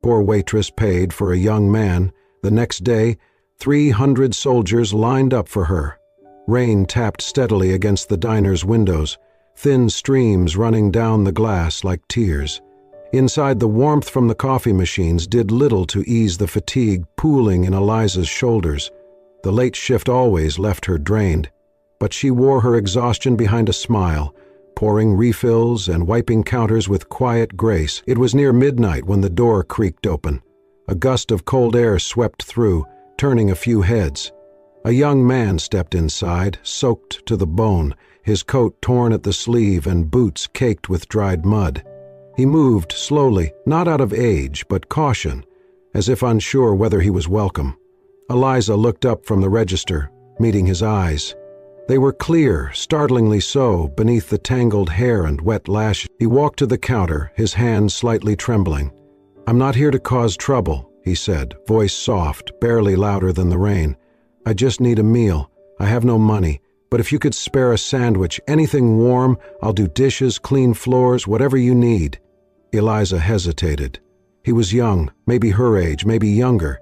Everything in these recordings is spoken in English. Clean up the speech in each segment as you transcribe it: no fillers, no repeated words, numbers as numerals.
Poor Waitress paid for a young man. The next day, 300 soldiers lined up for her. Rain tapped steadily against the diner's windows, thin streams running down the glass like tears. Inside, the warmth from the coffee machines did little to ease the fatigue pooling in Eliza's shoulders. The late shift always left her drained, but she wore her exhaustion behind a smile, pouring refills and wiping counters with quiet grace. It was near midnight when the door creaked open. A gust of cold air swept through, turning a few heads. A young man stepped inside, soaked to the bone, his coat torn at the sleeve and boots caked with dried mud. He moved slowly, not out of age, but caution, as if unsure whether he was welcome. Eliza looked up from the register, meeting his eyes. They were clear, startlingly so, beneath the tangled hair and wet lashes. He walked to the counter, his hand slightly trembling. "I'm not here to cause trouble," he said, voice soft, barely louder than the rain. "I just need a meal. I have no money, but if you could spare a sandwich, anything warm, I'll do dishes, clean floors, whatever you need." Eliza hesitated. He was young, maybe her age, maybe younger,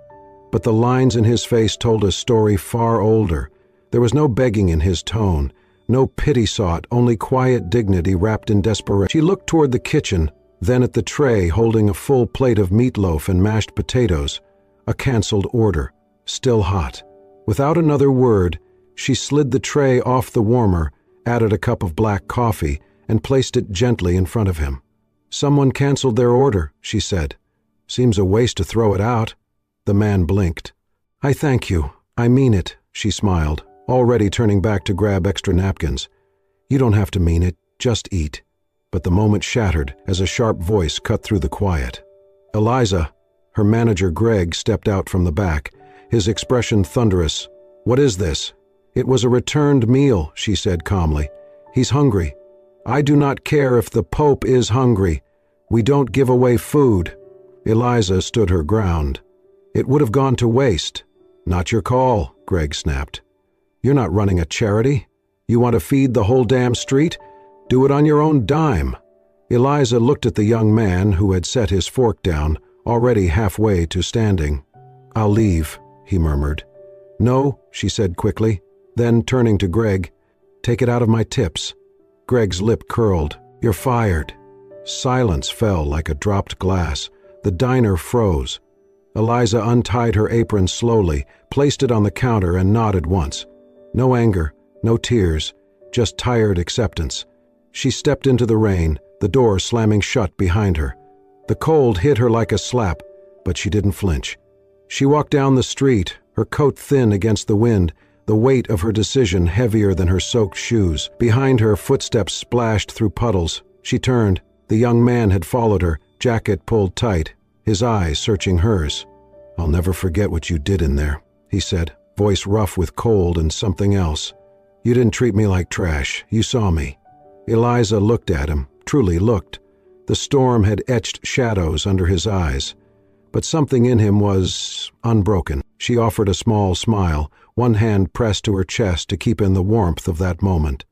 but the lines in his face told a story far older. There was no begging in his tone, no pity sought, only quiet dignity wrapped in desperation. She looked toward the kitchen, then at the tray holding a full plate of meatloaf and mashed potatoes, a canceled order, still hot. Without another word, she slid the tray off the warmer, added a cup of black coffee, and placed it gently in front of him. "Someone canceled their order," she said. "Seems a waste to throw it out." The man blinked. "I thank you. I mean it," she smiled, already turning back to grab extra napkins. "You don't have to mean it, just eat." But the moment shattered as a sharp voice cut through the quiet. "Eliza," her manager Greg stepped out from the back, his expression thunderous. "What is this?" "It was a returned meal," she said calmly. "He's hungry." "I do not care if the Pope is hungry. We don't give away food." Eliza stood her ground. "It would have gone to waste." "Not your call," Greg snapped. "You're not running a charity. You want to feed the whole damn street? Do it on your own dime." Eliza looked at the young man who had set his fork down, already halfway to standing. "I'll leave," he murmured. "No," she said quickly. Then, turning to Greg, "Take it out of my tips." Greg's lip curled. "You're fired." Silence fell like a dropped glass. The diner froze. Eliza untied her apron slowly, placed it on the counter, and nodded once. No anger, no tears, just tired acceptance. She stepped into the rain, the door slamming shut behind her. The cold hit her like a slap, but she didn't flinch. She walked down the street, her coat thin against the wind, the weight of her decision heavier than her soaked shoes. Behind her, footsteps splashed through puddles. She turned. The young man had followed her, jacket pulled tight, his eyes searching hers. "I'll never forget what you did in there," he said, voice rough with cold and something else. "You didn't treat me like trash. You saw me." Eliza looked at him, truly looked. The storm had etched shadows under his eyes, but something in him was unbroken. She offered a small smile, one hand pressed to her chest to keep in the warmth of that moment.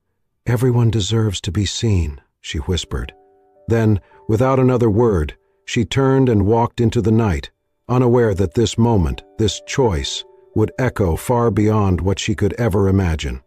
"Everyone deserves to be seen," she whispered. Then, without another word, she turned and walked into the night, unaware that this moment, this choice, would echo far beyond what she could ever imagine.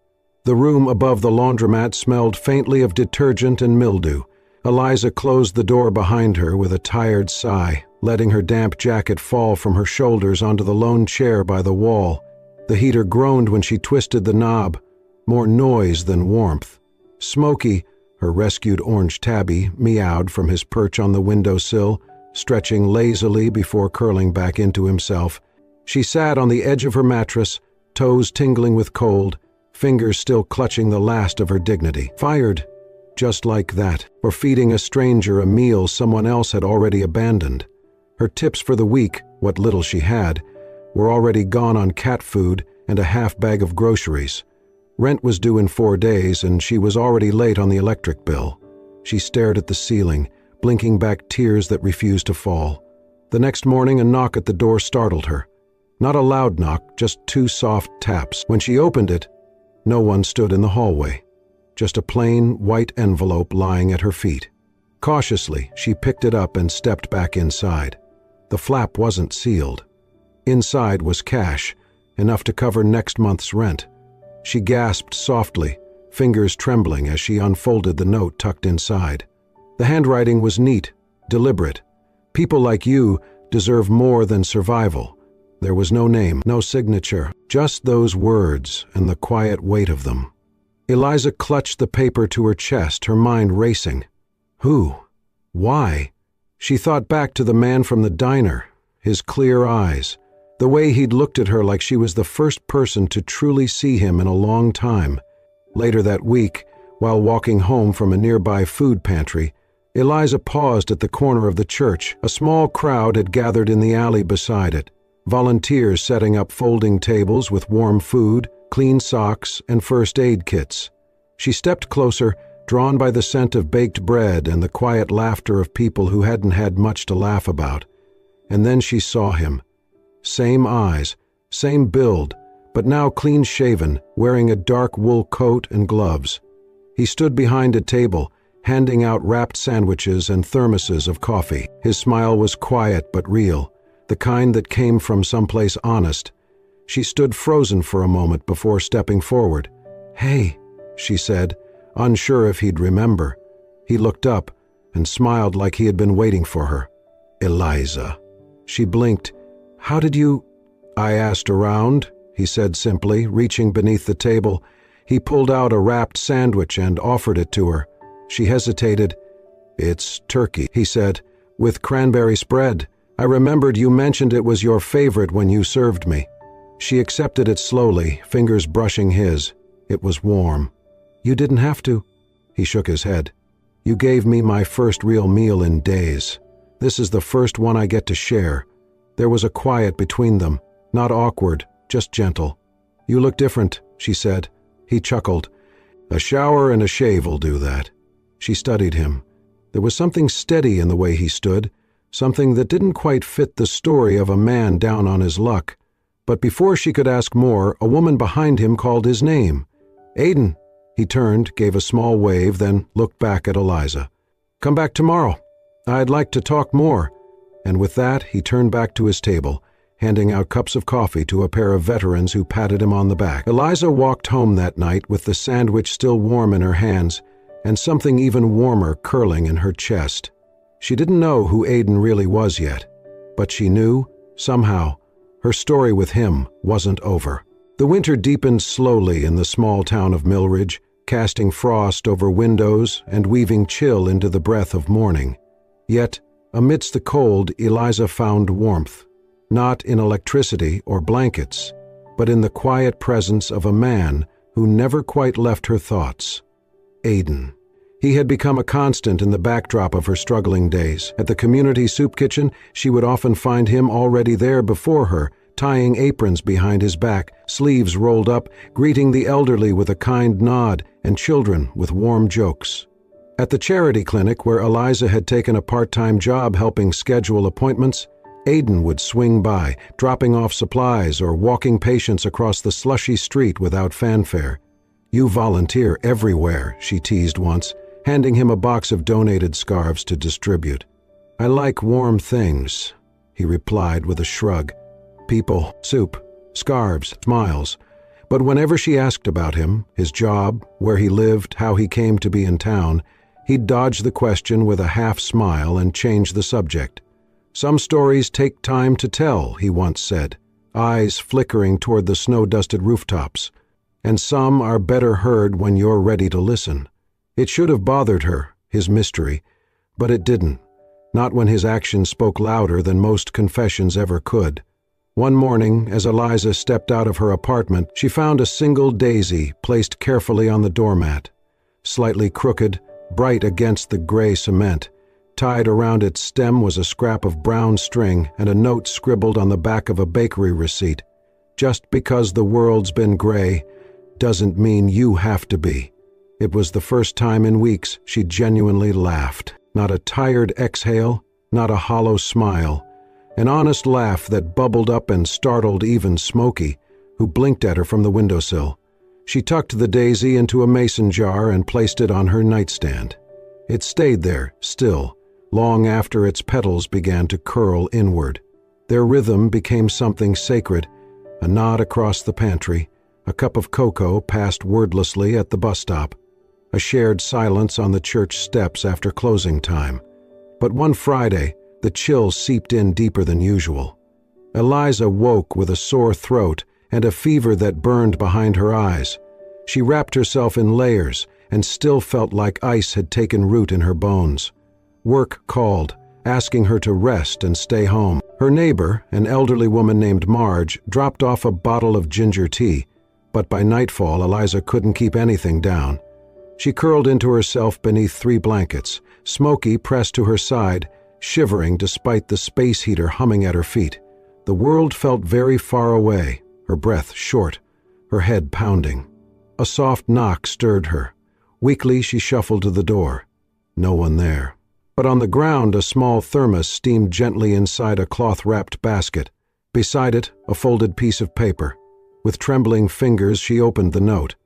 The room above the laundromat smelled faintly of detergent and mildew. Eliza closed the door behind her with a tired sigh, letting her damp jacket fall from her shoulders onto the lone chair by the wall. The heater groaned when she twisted the knob, more noise than warmth. Smokey, her rescued orange tabby, meowed from his perch on the windowsill, stretching lazily before curling back into himself. She sat on the edge of her mattress, toes tingling with cold, fingers still clutching the last of her dignity. Fired, just like that, for feeding a stranger a meal someone else had already abandoned. Her tips for the week, what little she had, were already gone on cat food and a half bag of groceries. Rent was due in 4 days, and she was already late on the electric bill. She stared at the ceiling, blinking back tears that refused to fall. The next morning, a knock at the door startled her. Not a loud knock, just 2 soft taps. When she opened it, no one stood in the hallway. Just a plain, white envelope lying at her feet. Cautiously, she picked it up and stepped back inside. The flap wasn't sealed. Inside was cash, enough to cover next month's rent. She gasped softly, fingers trembling as she unfolded the note tucked inside. The handwriting was neat, deliberate. People like you deserve more than survival. There was no name, no signature, just those words and the quiet weight of them. Eliza clutched the paper to her chest, her mind racing. Who? Why? She thought back to the man from the diner, his clear eyes, the way he'd looked at her like she was the first person to truly see him in a long time. Later that week, while walking home from a nearby food pantry, Eliza paused at the corner of the church. A small crowd had gathered in the alley beside it, volunteers setting up folding tables with warm food, clean socks, and first aid kits. She stepped closer, drawn by the scent of baked bread and the quiet laughter of people who hadn't had much to laugh about. And then she saw him. Same eyes, same build, but now clean-shaven, wearing a dark wool coat and gloves. He stood behind a table, handing out wrapped sandwiches and thermoses of coffee. His smile was quiet but real, the kind that came from someplace honest. She stood frozen for a moment before stepping forward. "Hey," she said, unsure if he'd remember. He looked up and smiled like he had been waiting for her. "Eliza." She blinked. "How did you—" "I asked around," he said simply, reaching beneath the table. He pulled out a wrapped sandwich and offered it to her. She hesitated. "It's turkey," he said, "with cranberry spread. I remembered you mentioned it was your favorite when you served me." She accepted it slowly, fingers brushing his. It was warm. "You didn't have to." He shook his head. "You gave me my first real meal in days. This is the first one I get to share." There was a quiet between them, not awkward, just gentle. "You look different," she said. He chuckled. "A shower and a shave will do that." She studied him. There was something steady in the way he stood, something that didn't quite fit the story of a man down on his luck. But before she could ask more, a woman behind him called his name. "Aiden." He turned, gave a small wave, then looked back at Eliza. "Come back tomorrow. I'd like to talk more." And with that, he turned back to his table, handing out cups of coffee to a pair of veterans who patted him on the back. Eliza walked home that night with the sandwich still warm in her hands and something even warmer curling in her chest. She didn't know who Aiden really was yet, but she knew, somehow, her story with him wasn't over. The winter deepened slowly in the small town of Millridge, casting frost over windows and weaving chill into the breath of morning. Yet, amidst the cold, Eliza found warmth, not in electricity or blankets, but in the quiet presence of a man who never quite left her thoughts. Aiden. He had become a constant in the backdrop of her struggling days. At the community soup kitchen, she would often find him already there before her, tying aprons behind his back, sleeves rolled up, greeting the elderly with a kind nod and children with warm jokes. At the charity clinic where Eliza had taken a part-time job helping schedule appointments, Aiden would swing by, dropping off supplies or walking patients across the slushy street without fanfare. "You volunteer everywhere," she teased once, handing him a box of donated scarves to distribute. "I like warm things," he replied with a shrug. People, soup, scarves, smiles. But whenever she asked about him, his job, where he lived, how he came to be in town, he'd dodge the question with a half smile and change the subject. "Some stories take time to tell," he once said, eyes flickering toward the snow-dusted rooftops. "And some are better heard when you're ready to listen." It should have bothered her, his mystery, but it didn't, not when his actions spoke louder than most confessions ever could. One morning, as Eliza stepped out of her apartment, she found a single daisy placed carefully on the doormat. Slightly crooked, bright against the gray cement. Tied around its stem was a scrap of brown string and a note scribbled on the back of a bakery receipt. "Just because the world's been gray doesn't mean you have to be." It was the first time in weeks she genuinely laughed. Not a tired exhale, not a hollow smile. An honest laugh that bubbled up and startled even Smokey, who blinked at her from the windowsill. She tucked the daisy into a mason jar and placed it on her nightstand. It stayed there, still, long after its petals began to curl inward. Their rhythm became something sacred, a nod across the pantry, a cup of cocoa passed wordlessly at the bus stop, a shared silence on the church steps after closing time. But one Friday, the chill seeped in deeper than usual. Eliza woke with a sore throat and a fever that burned behind her eyes. She wrapped herself in layers and still felt like ice had taken root in her bones. Work called, asking her to rest and stay home. Her neighbor, an elderly woman named Marge, dropped off a bottle of ginger tea, but by nightfall Eliza couldn't keep anything down. She curled into herself beneath 3 blankets, Smokey pressed to her side, shivering despite the space heater humming at her feet. The world felt very far away, her breath short, her head pounding. A soft knock stirred her. Weakly she shuffled to the door. No one there. But on the ground a small thermos steamed gently inside a cloth-wrapped basket. Beside it, a folded piece of paper. With trembling fingers she opened the note.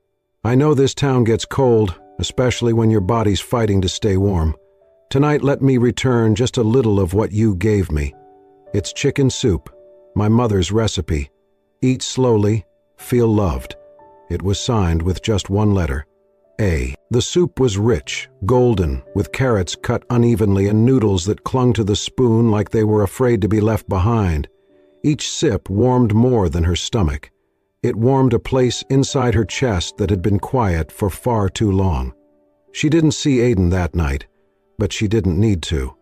"I know this town gets cold, especially when your body's fighting to stay warm. Tonight let me return just a little of what you gave me. It's chicken soup, my mother's recipe. Eat slowly, feel loved." It was signed with just one letter, A. The soup was rich, golden, with carrots cut unevenly and noodles that clung to the spoon like they were afraid to be left behind. Each sip warmed more than her stomach. It warmed a place inside her chest that had been quiet for far too long. She didn't see Aiden that night, but she didn't need to.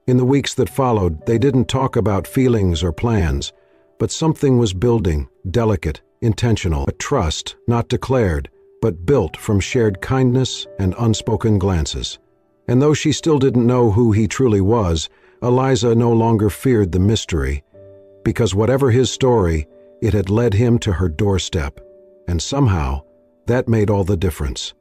In the weeks that followed, they didn't talk about feelings or plans, but something was building, delicate, intentional, a trust not declared, but built from shared kindness and unspoken glances. And though she still didn't know who he truly was, Eliza no longer feared the mystery, because whatever his story, it had led him to her doorstep, and somehow that made all the difference.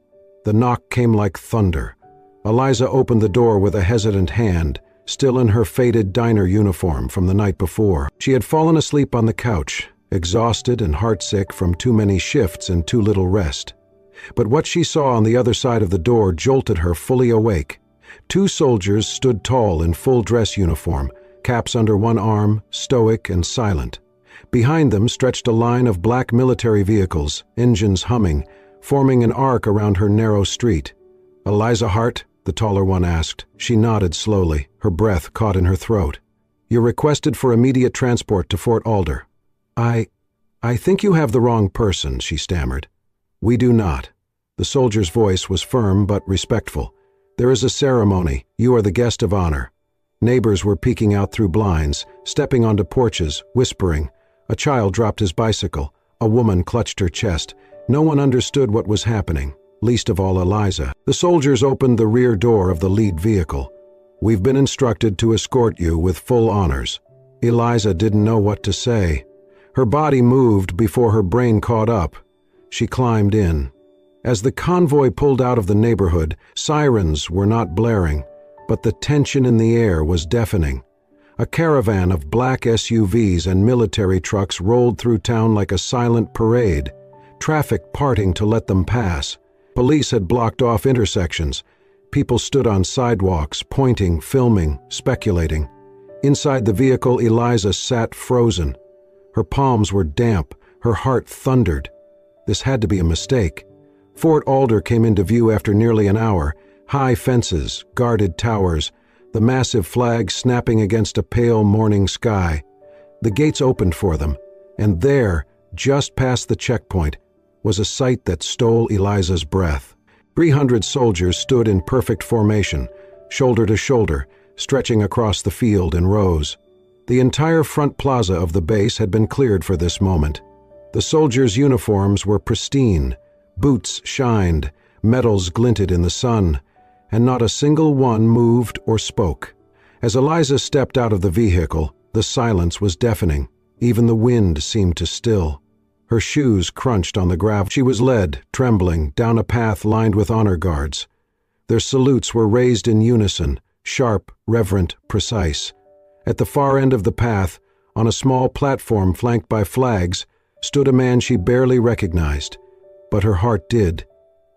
The knock came like thunder. Eliza opened the door with a hesitant hand, still in her faded diner uniform from the night before. She had fallen asleep on the couch, exhausted and heartsick from too many shifts and too little rest. But what she saw on the other side of the door jolted her fully awake. 2 soldiers stood tall in full dress uniform, caps under one arm, stoic and silent. Behind them stretched a line of black military vehicles, engines humming, forming an arc around her narrow street. "Eliza Hart?" the taller one asked. She nodded slowly, her breath caught in her throat. "You're requested for immediate transport to Fort Alder." I think you have the wrong person," she stammered. "We do not." The soldier's voice was firm but respectful. "There is a ceremony. You are the guest of honor." Neighbors were peeking out through blinds, stepping onto porches, whispering. A child dropped his bicycle. A woman clutched her chest. No one understood what was happening, least of all Eliza. The soldiers opened the rear door of the lead vehicle. "We've been instructed to escort you with full honors." Eliza didn't know what to say. Her body moved before her brain caught up. She climbed in. As the convoy pulled out of the neighborhood, sirens were not blaring, but the tension in the air was deafening. A caravan of black SUVs and military trucks rolled through town like a silent parade, traffic parting to let them pass. Police had blocked off intersections. People stood on sidewalks, pointing, filming, speculating. Inside the vehicle, Eliza sat frozen. Her palms were damp, her heart thundered. This had to be a mistake. Fort Alder came into view after nearly an hour. High fences, guarded towers, the massive flag snapping against a pale morning sky. The gates opened for them, and there, just past the checkpoint, was a sight that stole Eliza's breath. 300 soldiers stood in perfect formation, shoulder to shoulder, stretching across the field in rows. The entire front plaza of the base had been cleared for this moment. The soldiers' uniforms were pristine, boots shined, medals glinted in the sun, and not a single one moved or spoke. As Eliza stepped out of the vehicle, the silence was deafening. Even the wind seemed to still. Her shoes crunched on the gravel. She was led, trembling, down a path lined with honor guards. Their salutes were raised in unison, sharp, reverent, precise. At the far end of the path, on a small platform flanked by flags, stood a man she barely recognized. But her heart did.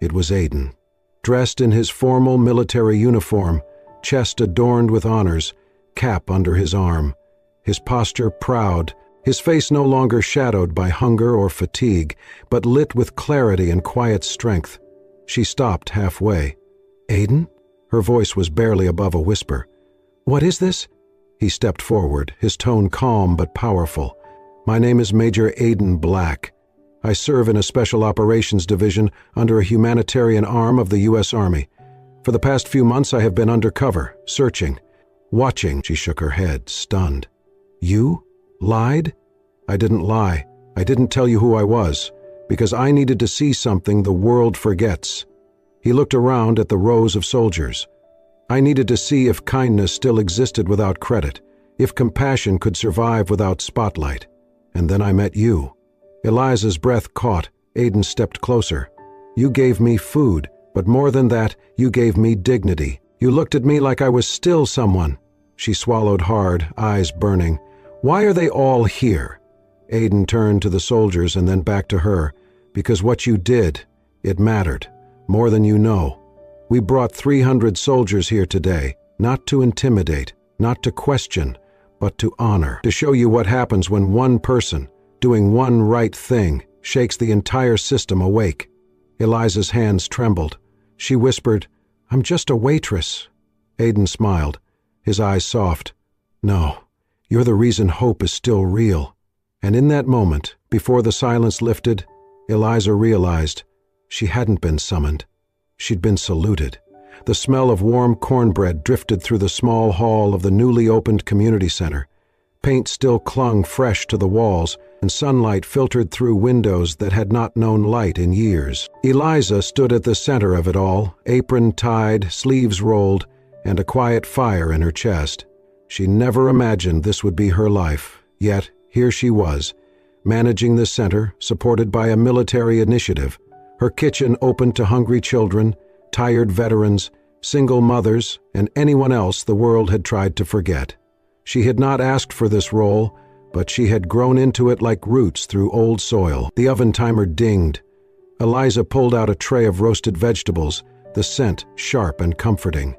It was Aiden. Dressed in his formal military uniform, chest adorned with honors, cap under his arm, his posture proud, his face no longer shadowed by hunger or fatigue, but lit with clarity and quiet strength. She stopped halfway. "Aiden?" Her voice was barely above a whisper. "What is this?" He stepped forward, his tone calm but powerful. "My name is Major Aiden Black. I serve in a Special Operations Division under a humanitarian arm of the U.S. Army. For the past few months I have been undercover, searching, watching." She shook her head, stunned. "You? Lied?" "I didn't lie. I didn't tell you who I was, because I needed to see something the world forgets." He looked around at the rows of soldiers. "I needed to see if kindness still existed without credit, if compassion could survive without spotlight. And then I met you." Eliza's breath caught. Aiden stepped closer. "You gave me food, but more than that, you gave me dignity. You looked at me like I was still someone." She swallowed hard, eyes burning. "Why are they all here?" Aiden turned to the soldiers and then back to her. "Because what you did, it mattered. More than you know. We brought 300 soldiers here today, not to intimidate, not to question, but to honor. To show you what happens when one person, doing one right thing, shakes the entire system awake." Eliza's hands trembled. She whispered, "I'm just a waitress." Aiden smiled, his eyes soft. "No, you're the reason hope is still real." And in that moment, before the silence lifted, Eliza realized she hadn't been summoned. She'd been saluted. The smell of warm cornbread drifted through the small hall of the newly opened community center. Paint still clung fresh to the walls, and sunlight filtered through windows that had not known light in years. Eliza stood at the center of it all, apron tied, sleeves rolled, and a quiet fire in her chest. She never imagined this would be her life, yet here she was, managing the center, supported by a military initiative, her kitchen open to hungry children, tired veterans, single mothers, and anyone else the world had tried to forget. She had not asked for this role, but she had grown into it like roots through old soil. The oven timer dinged. Eliza pulled out a tray of roasted vegetables, the scent sharp and comforting.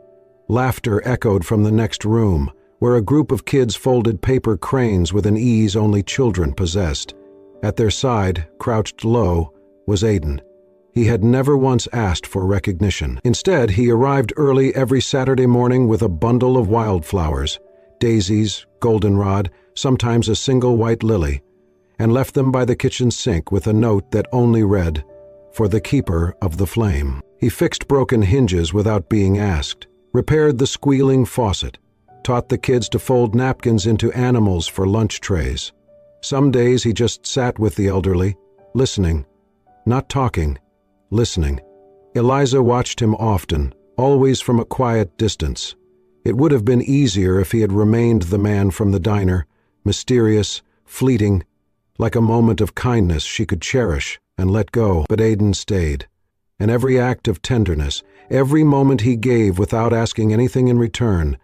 Laughter echoed from the next room, where a group of kids folded paper cranes with an ease only children possessed. At their side, crouched low, was Aiden. He had never once asked for recognition. Instead, he arrived early every Saturday morning with a bundle of wildflowers, daisies, goldenrod, sometimes a single white lily, and left them by the kitchen sink with a note that only read, "For the keeper of the flame." He fixed broken hinges without being asked, repaired the squealing faucet, taught the kids to fold napkins into animals for lunch trays. Some days he just sat with the elderly, listening, not talking, listening. Eliza watched him often, always from a quiet distance. It would have been easier if he had remained the man from the diner, mysterious, fleeting, like a moment of kindness she could cherish and let go. But Aiden stayed, and every act of tenderness, every moment he gave without asking anything in return,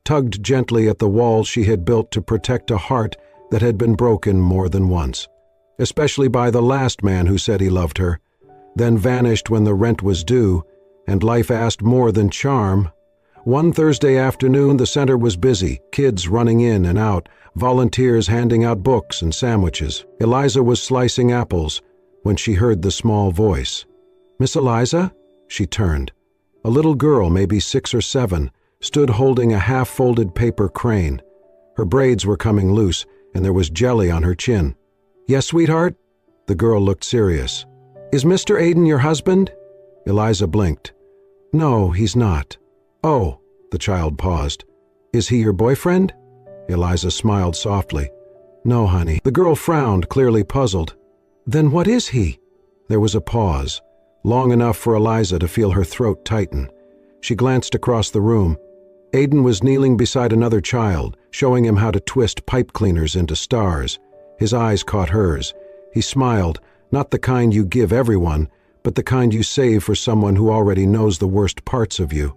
tugged gently at the walls she had built to protect a heart that had been broken more than once, especially by the last man who said he loved her, then vanished when the rent was due, and life asked more than charm. One Thursday afternoon the center was busy, kids running in and out, volunteers handing out books and sandwiches. Eliza was slicing apples when she heard the small voice. "Miss Eliza?" She turned. A little girl, maybe 6 or 7, stood holding a half-folded paper crane. Her braids were coming loose, and there was jelly on her chin. "Yes, sweetheart?" The girl looked serious. "Is Mr. Aiden your husband?" Eliza blinked. "No, he's not." "Oh," the child paused. "Is he your boyfriend?" Eliza smiled softly. "No, honey." The girl frowned, clearly puzzled. "Then what is he?" There was a pause, long enough for Eliza to feel her throat tighten. She glanced across the room. Aiden was kneeling beside another child, showing him how to twist pipe cleaners into stars. His eyes caught hers. He smiled, not the kind you give everyone, but the kind you save for someone who already knows the worst parts of you.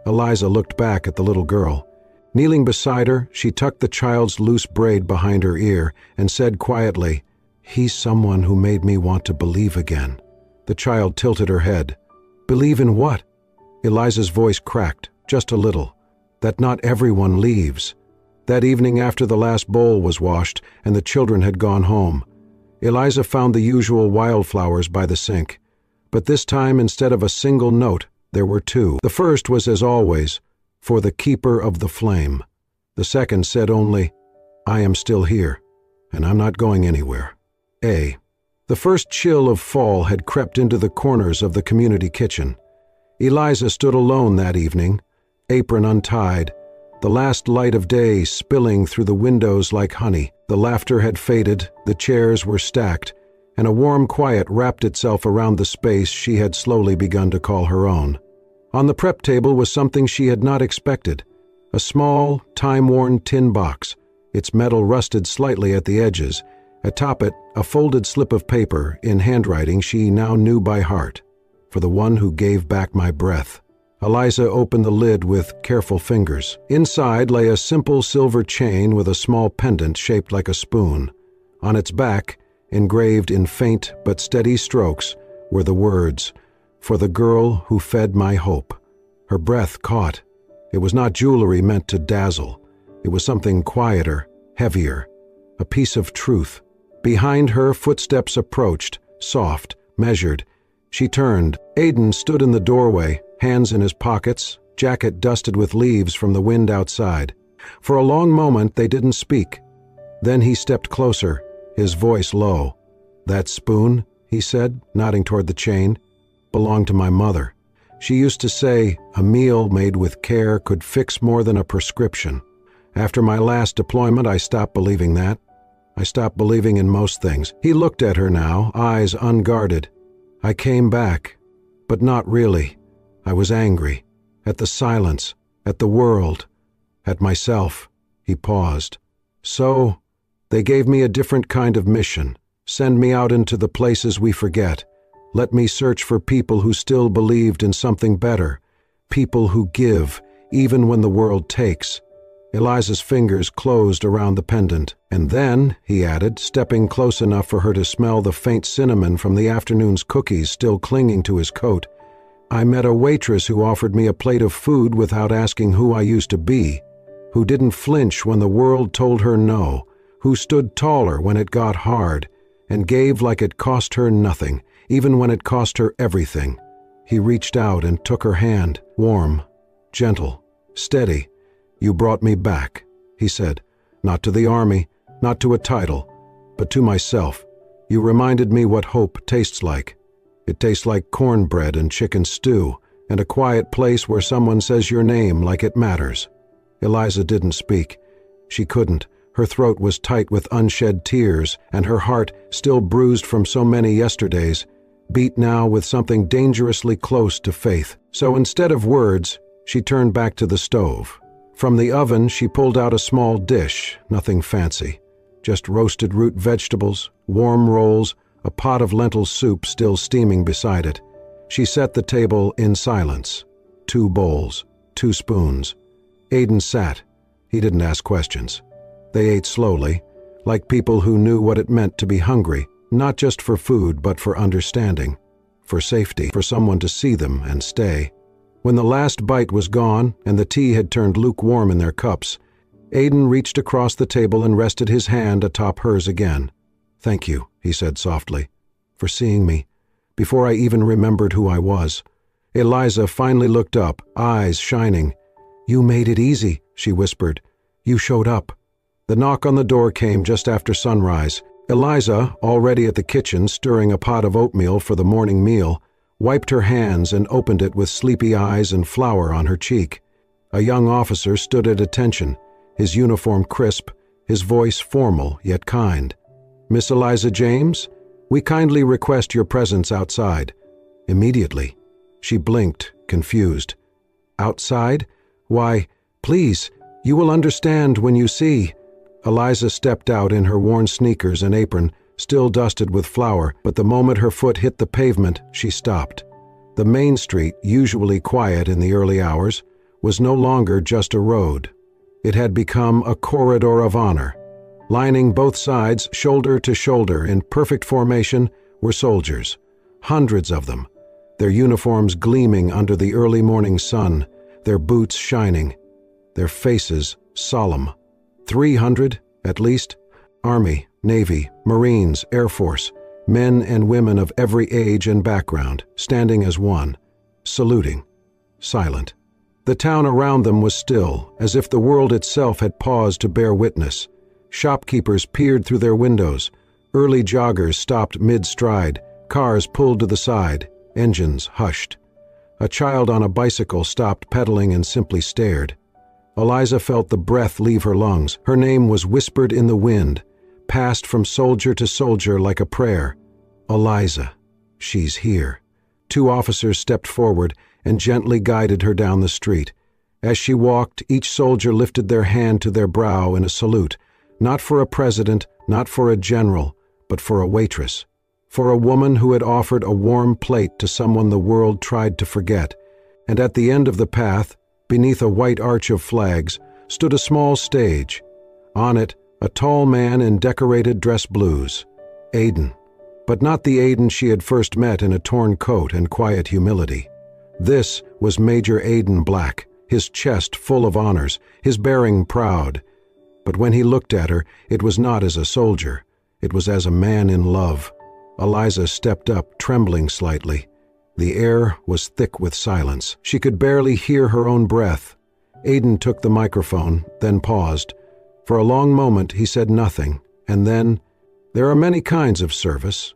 Eliza looked back at the little girl. Kneeling beside her, she tucked the child's loose braid behind her ear and said quietly, "He's someone who made me want to believe again." The child tilted her head. "Believe in what?" Eliza's voice cracked, just a little. that not everyone leaves. That evening after the last bowl was washed and the children had gone home, Eliza found the usual wildflowers by the sink. But this time, instead of a single note, there were two. The first was, as always, for the keeper of the flame. The second said only, "I am still here, and I'm not going anywhere. A." The first chill of fall had crept into the corners of the community kitchen. Eliza stood alone that evening, apron untied, the last light of day spilling through the windows like honey. The laughter had faded, the chairs were stacked, and a warm quiet wrapped itself around the space she had slowly begun to call her own. On the prep table was something she had not expected, a small, time-worn tin box, its metal rusted slightly at the edges. Atop it, a folded slip of paper in handwriting she now knew by heart. "For the one who gave back my breath." Eliza opened the lid with careful fingers. Inside lay a simple silver chain with a small pendant shaped like a spoon. On its back, engraved in faint but steady strokes, were the words, "For the girl who fed my hope." Her breath caught. It was not jewelry meant to dazzle. It was something quieter, heavier, a piece of truth. Behind her, footsteps approached, soft, measured. She turned. Aidan stood in the doorway, hands in his pockets, jacket dusted with leaves from the wind outside. For a long moment they didn't speak. Then he stepped closer, his voice low. "That spoon," he said, nodding toward the chain, "belonged to my mother. She used to say a meal made with care could fix more than a prescription. After my last deployment, I stopped believing that. I stopped believing in most things." He looked at her now, eyes unguarded. "I came back, but not really. I was angry. At the silence, at the world, at myself." He paused. "So, they gave me a different kind of mission. Send me out into the places we forget. Let me search for people who still believed in something better. People who give, even when the world takes." Eliza's fingers closed around the pendant. "And then," he added, stepping close enough for her to smell the faint cinnamon from the afternoon's cookies still clinging to his coat, "I met a waitress who offered me a plate of food without asking who I used to be, who didn't flinch when the world told her no, who stood taller when it got hard, and gave like it cost her nothing, even when it cost her everything." He reached out and took her hand, warm, gentle, steady. "You brought me back," he said. "Not to the army, not to a title, but to myself. You reminded me what hope tastes like. It tastes like cornbread and chicken stew, and a quiet place where someone says your name like it matters." Eliza didn't speak. She couldn't. Her throat was tight with unshed tears, and her heart, still bruised from so many yesterdays, beat now with something dangerously close to faith. So instead of words, she turned back to the stove. From the oven, she pulled out a small dish, nothing fancy. Just roasted root vegetables, warm rolls, a pot of lentil soup still steaming beside it. She set the table in silence. 2 bowls, 2 spoons. Aidan sat. He didn't ask questions. They ate slowly, like people who knew what it meant to be hungry, not just for food but for understanding, for safety, for someone to see them and stay. When the last bite was gone and the tea had turned lukewarm in their cups, Aidan reached across the table and rested his hand atop hers again. "Thank you," he said softly, "for seeing me, before I even remembered who I was." Eliza finally looked up, eyes shining. "You made it easy," she whispered. "You showed up." The knock on the door came just after sunrise. Eliza, already at the kitchen stirring a pot of oatmeal for the morning meal, wiped her hands and opened it with sleepy eyes and flour on her cheek. A young officer stood at attention, his uniform crisp, his voice formal yet kind. "Miss Eliza James, we kindly request your presence outside." Immediately. She blinked, confused. "Outside? Why, please, you will understand when you see." Eliza stepped out in her worn sneakers and apron, still dusted with flour, but the moment her foot hit the pavement, she stopped. The main street, usually quiet in the early hours, was no longer just a road. It had become a corridor of honor. Lining both sides, shoulder to shoulder, in perfect formation, were soldiers. Hundreds of them, their uniforms gleaming under the early morning sun, their boots shining. their faces solemn. 300, at least. Army, Navy, Marines, Air Force, men and women of every age and background, standing as one, saluting, silent. The town around them was still, as if the world itself had paused to bear witness. Shopkeepers peered through their windows. Early joggers stopped mid-stride. Cars pulled to the side. Engines hushed. A child on a bicycle stopped pedaling and simply stared. Eliza felt the breath leave her lungs. Her name was whispered in the wind, passed from soldier to soldier like a prayer. Eliza, she's here. 2 officers stepped forward and gently guided her down the street. As she walked, each soldier lifted their hand to their brow in a salute, not for a president, not for a general, but for a waitress, for a woman who had offered a warm plate to someone the world tried to forget. And at the end of the path, beneath a white arch of flags, stood a small stage. On it, a tall man in decorated dress blues. Aiden. But not the Aiden she had first met in a torn coat and quiet humility. This was Major Aiden Black, his chest full of honors, his bearing proud. But when he looked at her, it was not as a soldier. It was as a man in love. Eliza stepped up, trembling slightly. The air was thick with silence. She could barely hear her own breath. Aiden took the microphone, then paused. For a long moment he said nothing, and then, "There are many kinds of service."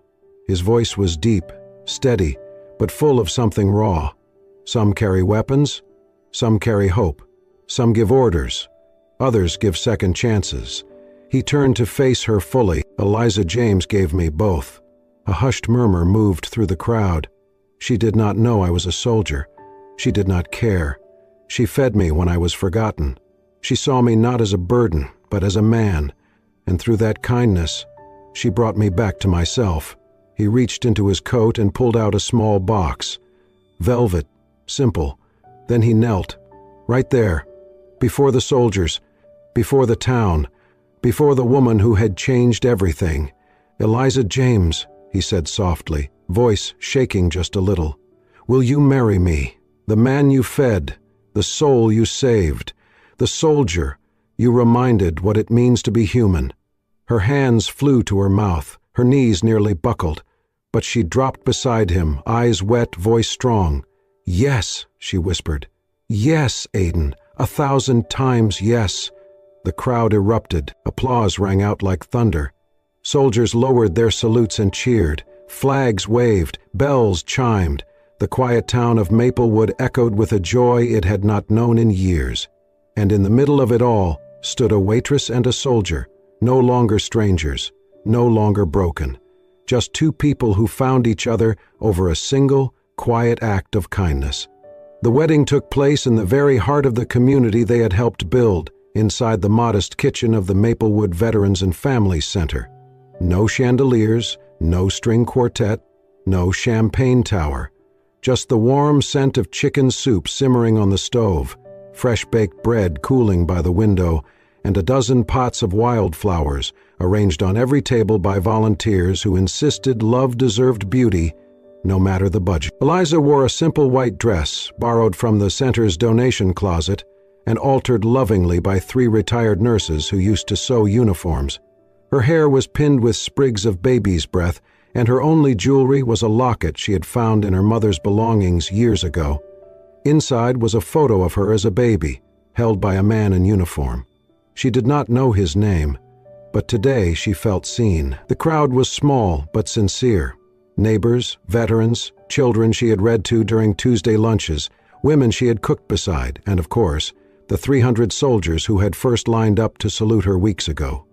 His voice was deep, steady, but full of something raw. Some carry weapons, some carry hope, some give orders, others give second chances. He turned to face her fully. "Eliza James gave me both." A hushed murmur moved through the crowd. "She did not know I was a soldier. She did not care. She fed me when I was forgotten. She saw me not as a burden, but as a man. And through that kindness, she brought me back to myself." He reached into his coat and pulled out a small box. Velvet, simple. Then he knelt, right there, before the soldiers, before the town, before the woman who had changed everything. "Eliza James," he said softly, voice shaking just a little. "Will you marry me? The man you fed, the soul you saved, the soldier you reminded what it means to be human." Her hands flew to her mouth, her knees nearly buckled, but she dropped beside him, eyes wet, voice strong. "Yes," she whispered. "Yes, Aiden, 1,000 times yes." The crowd erupted. Applause rang out like thunder. Soldiers lowered their salutes and cheered. Flags waved. Bells chimed. The quiet town of Maplewood echoed with a joy it had not known in years. And in the middle of it all stood a waitress and a soldier, no longer strangers, no longer broken. Just 2 people who found each other over a single, quiet act of kindness. The wedding took place in the very heart of the community they had helped build, inside the modest kitchen of the Maplewood Veterans and Families Center. No chandeliers, no string quartet, no champagne tower. Just the warm scent of chicken soup simmering on the stove, fresh-baked bread cooling by the window, and a dozen pots of wildflowers arranged on every table by volunteers who insisted love deserved beauty, no matter the budget. Eliza wore a simple white dress, borrowed from the center's donation closet, and altered lovingly by 3 retired nurses who used to sew uniforms. Her hair was pinned with sprigs of baby's breath, and her only jewelry was a locket she had found in her mother's belongings years ago. Inside was a photo of her as a baby, held by a man in uniform. She did not know his name, but today she felt seen. The crowd was small but sincere. Neighbors, veterans, children she had read to during Tuesday lunches, women she had cooked beside, and of course, the 300 soldiers who had first lined up to salute her weeks ago.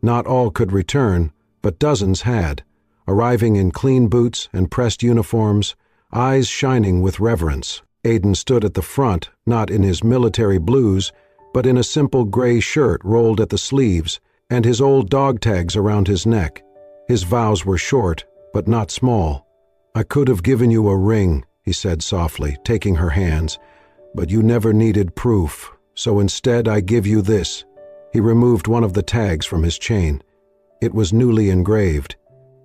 Not all could return, but dozens had, arriving in clean boots and pressed uniforms, eyes shining with reverence. Aiden stood at the front, not in his military blues, but in a simple gray shirt rolled at the sleeves and his old dog tags around his neck. His vows were short, but not small. "I could have given you a ring," he said softly, taking her hands, "but you never needed proof, so instead I give you this." He removed one of the tags from his chain. It was newly engraved.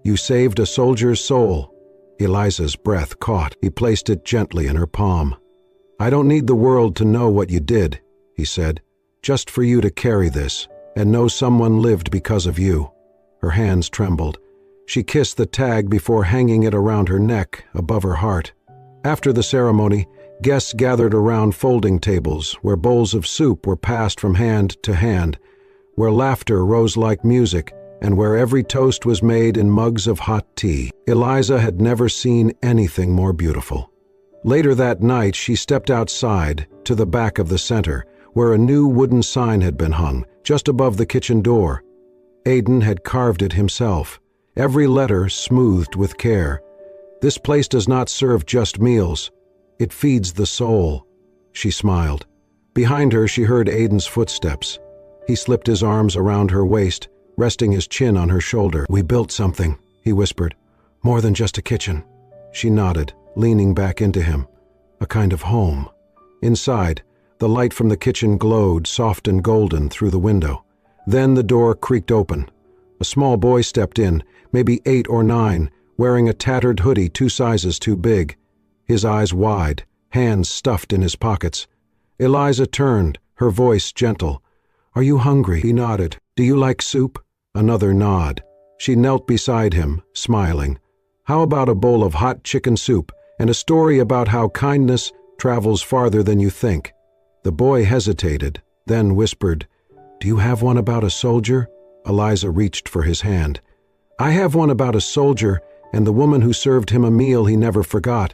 "You saved a soldier's soul." Eliza's breath caught. He placed it gently in her palm. "I don't need the world to know what you did," he said. just for you to carry this, and know someone lived because of you." Her hands trembled. She kissed the tag before hanging it around her neck, above her heart. After the ceremony, guests gathered around folding tables, where bowls of soup were passed from hand to hand, where laughter rose like music, and where every toast was made in mugs of hot tea. Eliza had never seen anything more beautiful. Later that night, she stepped outside, to the back of the center, where a new wooden sign had been hung, just above the kitchen door. Aidan had carved it himself, every letter smoothed with care. "This place does not serve just meals. It feeds the soul." She smiled. Behind her, she heard Aidan's footsteps. He slipped his arms around her waist, resting his chin on her shoulder. "We built something," he whispered. "More than just a kitchen." She nodded, leaning back into him. "A kind of home." Inside, the light from the kitchen glowed, soft and golden, through the window. Then the door creaked open. A small boy stepped in, maybe 8 or 9, wearing a tattered hoodie 2 sizes too big. His eyes wide, hands stuffed in his pockets. Eliza turned, her voice gentle. "Are you hungry?" He nodded. "Do you like soup?" Another nod. She knelt beside him, smiling. "How about a bowl of hot chicken soup and a story about how kindness travels farther than you think?" The boy hesitated, then whispered, "Do you have one about a soldier?" Eliza reached for his hand. "I have one about a soldier and the woman who served him a meal he never forgot."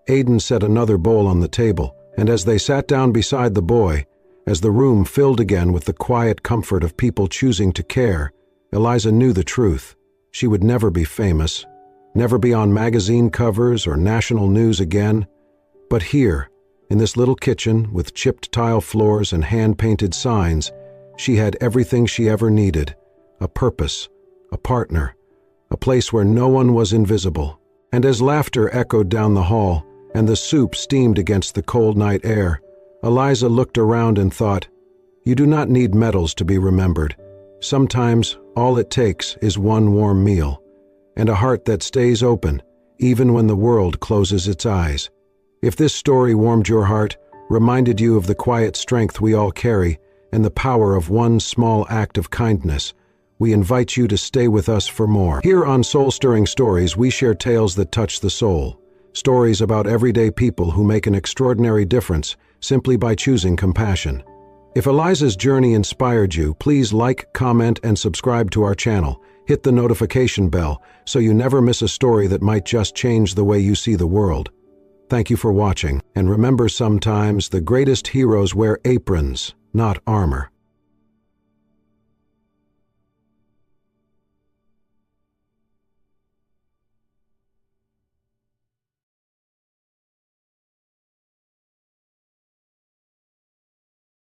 Aidan set another bowl on the table, and as they sat down beside the boy, as the room filled again with the quiet comfort of people choosing to care, Eliza knew the truth. She would never be famous, never be on magazine covers or national news again. But here, in this little kitchen with chipped tile floors and hand-painted signs, she had everything she ever needed: a purpose, a partner, a place where no one was invisible. And as laughter echoed down the hall and the soup steamed against the cold night air, Eliza looked around and thought, "You do not need medals to be remembered. Sometimes all it takes is one warm meal, and a heart that stays open, even when the world closes its eyes." If this story warmed your heart, reminded you of the quiet strength we all carry, and the power of one small act of kindness, we invite you to stay with us for more. Here on Soul-Stirring Stories, we share tales that touch the soul, stories about everyday people who make an extraordinary difference simply by choosing compassion. If Eliza's journey inspired you, please like, comment, and subscribe to our channel. Hit the notification bell so you never miss a story that might just change the way you see the world. Thank you for watching, and remember, sometimes the greatest heroes wear aprons, not armor.